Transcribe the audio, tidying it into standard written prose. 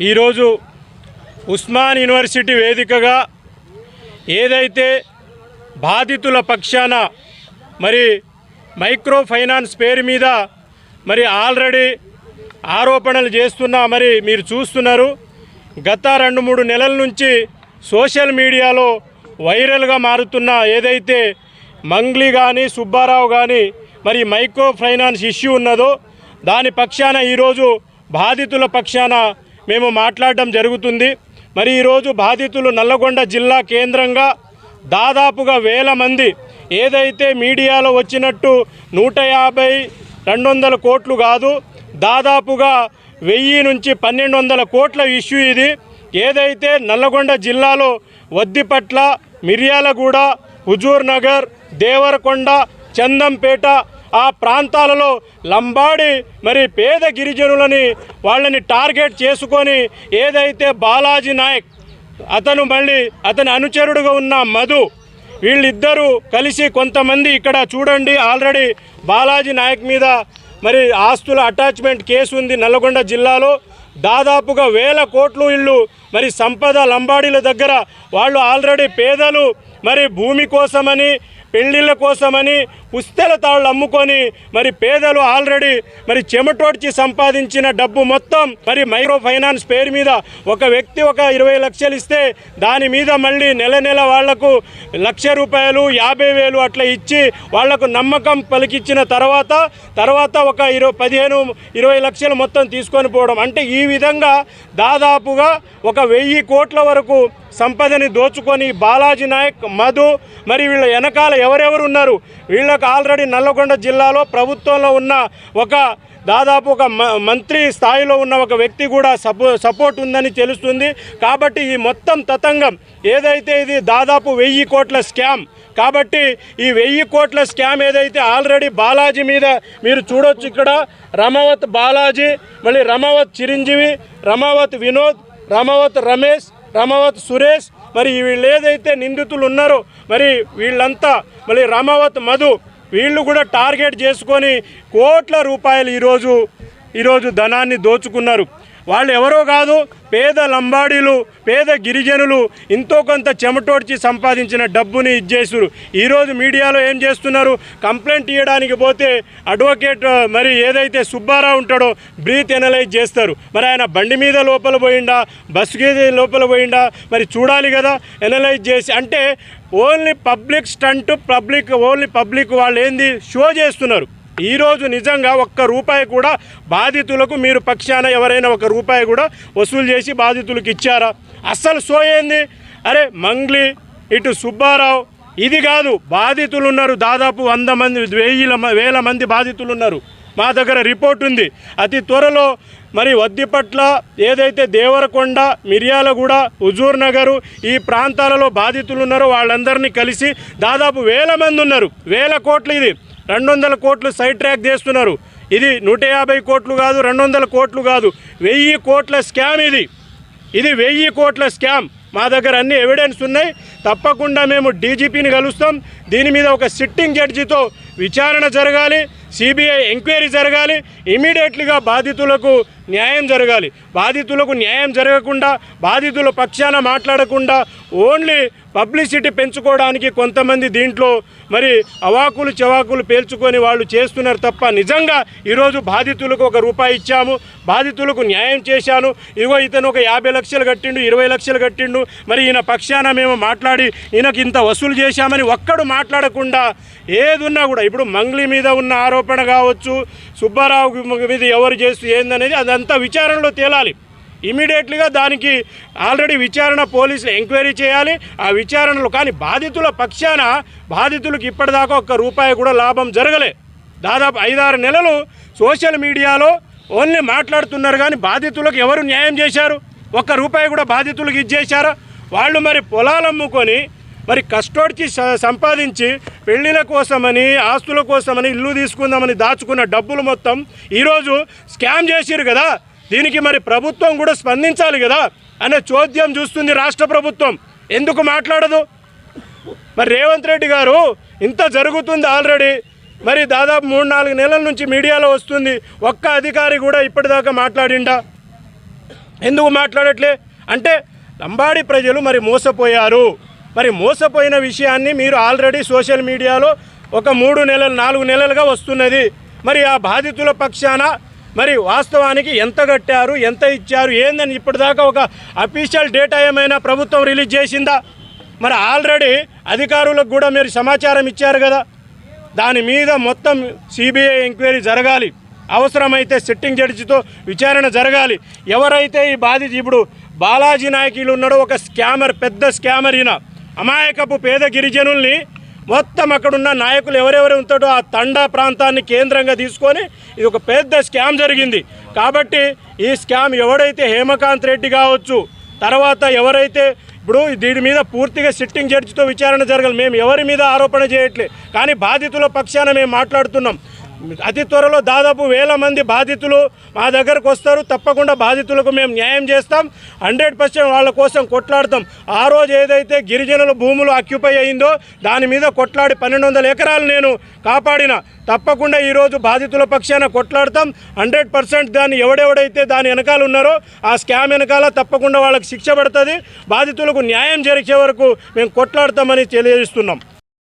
ఈరోజు ఉస్మాన్ యూనివర్సిటీ వేదికగా ఏదైతే బాధితుల పక్షాన మరి మైక్రో ఫైనాన్స్ పేరు మీద మరి ఆల్రెడీ ఆరోపణలు చేస్తున్నా మరి మీరు చూస్తున్నారు. గత 2-3 నెలల నుంచి సోషల్ మీడియాలో వైరల్గా మారుతున్న ఏదైతే మంగ్లీ కానీ సుబ్బారావు కానీ మరి మైక్రో ఫైనాన్స్ ఇష్యూ ఉన్నదో దాని పక్షాన ఈరోజు బాధితుల పక్షాన మేము మాట్లాడడం జరుగుతుంది. మరి ఈరోజు బాధితులు నల్లగొండ జిల్లా కేంద్రంగా దాదాపుగా 1000 మంది ఏదైతే మీడియాలో వచ్చినట్టు 150-200 కోట్లు కాదు, దాదాపుగా 1000 నుంచి 1200 కోట్ల ఇష్యూ ఇది. ఏదైతే నల్లగొండ జిల్లాలో వద్దిపట్ల, మిర్యాలగూడ, హుజూర్ నగర్, దేవరకొండ, చందంపేట ఆ ప్రాంతాలలో లంబాడి మరి పేద గిరిజనులని వాళ్ళని టార్గెట్ చేసుకొని ఏదైతే బాలాజీ నాయక్ అతని అనుచరుడుగా ఉన్న మధు వీళ్ళిద్దరూ కలిసి కొంతమంది ఇక్కడ చూడండి ఆల్రెడీ బాలాజీ నాయక్ మీద మరి ఆస్తుల అటాచ్మెంట్ కేసు ఉంది నల్లగొండ జిల్లాలో. దాదాపుగా 1000 కోట్లు ఇళ్ళు మరి సంపద లంబాడీల దగ్గర వాళ్ళు ఆల్రెడీ పేదలు మరి భూమి కోసమని పెళ్లిళ్ళ కోసమని పుస్తెల తాళ్ళు అమ్ముకొని మరి పేదలు ఆల్రెడీ మరి చెమటోడ్చి సంపాదించిన డబ్బు మొత్తం మరి మైక్రో ఫైనాన్స్ పేరు మీద ఒక వ్యక్తి ఒక 20 లక్షలు ఇస్తే దాని మీద మళ్ళీ నెల వాళ్లకు ₹1,00,000 50,000 అట్లా ఇచ్చి వాళ్లకు నమ్మకం పలికిచ్చిన తర్వాత ఒక 15-20 లక్షలు మొత్తం తీసుకొని పోవడం. అంటే ఈ విధంగా దాదాపుగా ఒక 1000 కోట్ల వరకు సంపదని దోచుకొని బాలాజీ నాయక్, మధు మరి వీళ్ళ వెనకాల ఎవరెవరు ఉన్నారు, వీళ్ళకు ఆల్రెడీ నల్లగొండ జిల్లాలో ప్రభుత్వంలో ఉన్న దాదాపు ఒక మంత్రి స్థాయిలో ఉన్న ఒక వ్యక్తి కూడా సపోర్ట్ ఉందని తెలుస్తుంది. కాబట్టి ఈ మొత్తం తతంగం ఏదైతే ఇది దాదాపు 1000 కోట్ల స్కామ్. కాబట్టి ఈ 1000 కోట్ల స్కామ్ ఏదైతే ఆల్రెడీ బాలాజీ మీద మీరు చూడొచ్చు, ఇక్కడ రమావత్ బాలాజీ, మళ్ళీ రమావత్ చిరంజీవి, రమావత్ వినోద్, రమావత్ రమేష్, రమావత్ సురేష్, మరి వీళ్ళు ఏదైతే నిందితులు ఉన్నారో మరి వీళ్ళంతా మళ్ళీ రమావత్ మధు వీళ్ళు కూడా టార్గెట్ చేసుకొని కోట్ల రూపాయలు ఈరోజు ధనాన్ని దోచుకున్నారు. వాళ్ళు ఎవరో కాదు, పేద లంబాడీలు, పేద గిరిజనులు ఎంతో కొంత చెమటోడ్చి సంపాదించిన డబ్బుని ఇచ్చేసారు. ఈరోజు మీడియాలో ఏం చేస్తున్నారు, కంప్లైంట్ ఇవ్వడానికి పోతే అడ్వకేట్ మరి ఏదైతే సుబ్బారావు ఉంటాడో బ్రీత్ ఎనలైజ్ చేస్తారు. మరి ఆయన బండి మీద లోపల పోయిండా, బస్సు లోపల పోయిండా మరి చూడాలి కదా ఎనలైజ్ చేసి. అంటే only public stunt, only public వాళ్ళు ఏంది షో చేస్తున్నారు. ఈరోజు నిజంగా ₹1 కూడా బాధితులకు మీరు పక్షాన ఎవరైనా ₹1 కూడా వసూలు చేసి బాధితులకు ఇచ్చారా? అస్సలు సో ఏంది? అరే మంగ్లీ, ఇటు సుబ్బారావు, ఇది కాదు, బాధితులు ఉన్నారు దాదాపు 100 మంది, 1000 మంది బాధితులు ఉన్నారు. మా దగ్గర రిపోర్ట్ ఉంది. అతి త్వరలో మరి వద్దిపట్ల ఏదైతే దేవరకొండ, మిర్యాలగూడ, హుజూర్ నగరు ఈ ప్రాంతాలలో బాధితులు ఉన్నారో వాళ్ళందరినీ కలిసి దాదాపు 1000 మంది ఉన్నారు. 1000 కోట్లు, ఇది 200 కోట్లు సైడ్ ట్రాక్ చేస్తున్నారు. ఇది 150 కోట్లు కాదు, 200 కోట్లు కాదు, 1000 కోట్ల స్కామ్ ఇది 1000 కోట్ల స్కామ్. మా దగ్గర అన్ని ఎవిడెన్స్ ఉన్నాయి. తప్పకుండా మేము డీజీపీని కలుస్తాం. దీని మీద ఒక సిట్టింగ్ జడ్జితో విచారణ జరగాలి, సిబిఐ ఎంక్వైరీ జరగాలి, ఇమీడియట్లీగా బాధితులకు న్యాయం జరగాలి. బాధితులకు న్యాయం జరగకుండా, బాధితుల పక్షాన మాట్లాడకుండా ఓన్లీ పబ్లిసిటీ పెంచుకోవడానికి కొంతమంది దీంట్లో మరి అవాకులు చవాకులు పేల్చుకొని వాళ్ళు చేస్తున్నారు తప్ప నిజంగా ఈరోజు బాధితులకు ₹1 ఇచ్చాము, బాధితులకు న్యాయం చేశాను, ఇగో ఇతను ఒక 50 లక్షలు కట్టిండు, 20 లక్షలు కట్టిండు, మరి ఈయన పక్షాన మేము మాట్లాడి ఈయనకి ఇంత వసూలు చేశామని ఒక్కడు మాట్లాడకుండా ఏదున్నా కూడా ఇప్పుడు మంగ్లీ మీద ఉన్న ఆరోపణ కావచ్చు, సుబ్బారావు మీద ఎవరు చేస్తూ ఏందనేది అదంతా విచారణలో తేలాలి. ఇమీడియట్లీగా దానికి ఆల్రెడీ విచారణ పోలీసులు ఎంక్వైరీ చేయాలి. ఆ విచారణలో కానీ బాధితుల పక్షాన బాధితులకు ఇప్పటిదాకా ₹1 కూడా లాభం జరగలే. దాదాపు 5-6 నెలలు సోషల్ మీడియాలో ఓన్లీ మాట్లాడుతున్నారు కానీ బాధితులకు ఎవరు న్యాయం చేశారు? ₹1 కూడా బాధితులకు ఇచ్చేశారా? వాళ్ళు మరి పొలాలు అమ్ముకొని మరి కష్టోడ్చి సంపాదించి పెళ్లిళ్ళ కోసమని, ఆస్తుల కోసమని, ఇల్లు తీసుకుందామని దాచుకున్న డబ్బులు మొత్తం ఈరోజు స్కామ్ చేసిరు కదా. దీనికి మరి ప్రభుత్వం కూడా స్పందించాలి కదా అనే చోద్యం చూస్తుంది రాష్ట్ర ప్రభుత్వం. ఎందుకు మాట్లాడదు? మరి రేవంత్ రెడ్డి గారు ఇంత జరుగుతుంది ఆల్రెడీ, మరి దాదాపు 3-4 నెలల నుంచి మీడియాలో వస్తుంది, ఒక్క అధికారి కూడా ఇప్పటిదాకా మాట్లాడిండా? ఎందుకు మాట్లాడట్లే అంటే లంబాడి ప్రజలు మరి మోసపోయారు. మరి మోసపోయిన విషయాన్ని మీరు ఆల్రెడీ సోషల్ మీడియాలో ఒక 3 నెలలు 4 నెలలుగా వస్తున్నది. మరి ఆ బాధితుల పక్షాన మరి వాస్తవానికి ఎంత కట్టారు, ఎంత ఇచ్చారు, ఏందని ఇప్పటిదాకా ఒక అఫీషియల్ డేటా ఏమైనా ప్రభుత్వం రిలీజ్ చేసిందా? మరి ఆల్రెడీ అధికారులకు కూడా మీరు సమాచారం ఇచ్చారు కదా. దాని మీద మొత్తం సిబిఐ ఎంక్వైరీ జరగాలి. అవసరమైతే సిట్టింగ్ జడ్జితో విచారణ జరగాలి. ఎవరైతే ఈ ఇప్పుడు బాలాజీ నాయకులు ఉన్నాడో ఒక స్కామర్, పెద్ద స్కామర్, ఈయన అమాయకపు పేద గిరిజనుల్ని మొత్తం అక్కడున్న నాయకులు ఎవరెవరు ఉంటాడో ఆ తండా ప్రాంతాన్ని కేంద్రంగా తీసుకొని ఇది ఒక పెద్ద స్కామ్ జరిగింది. కాబట్టి ఈ స్కామ్ ఎవడైతే హేమకాంత్ రెడ్డి కావచ్చు, తర్వాత ఎవరైతే ఇప్పుడు దీని మీద పూర్తిగా సిట్టింగ్ జడ్జితో విచారణ జరగాలి. మేము ఎవరి మీద ఆరోపణ చేయట్లే, కానీ బాధితుల పక్షాన మేము మాట్లాడుతున్నాం. అతి త్వరలో దాదాపు 1000 మంది బాధితులు మా దగ్గరకు వస్తారు. తప్పకుండా బాధితులకు మేము న్యాయం చేస్తాం. 100% వాళ్ళ కోసం కొట్లాడతాం. ఆ రోజు ఏదైతే గిరిజనుల భూములు ఆక్యుపై అయిందో దాని మీద కొట్లాడి 1200 ఎకరాలు నేను కాపాడిన. తప్పకుండా ఈరోజు బాధితుల పక్షాన కొట్లాడతాం. 100% దాన్ని ఎవడెవడైతే దాని వెనకాల ఉన్నారో ఆ స్కామ్ వెనకాల తప్పకుండా వాళ్ళకి శిక్ష పడుతుంది. బాధితులకు న్యాయం జరిగే వరకు మేము కొట్లాడతామని తెలియజేస్తున్నాం.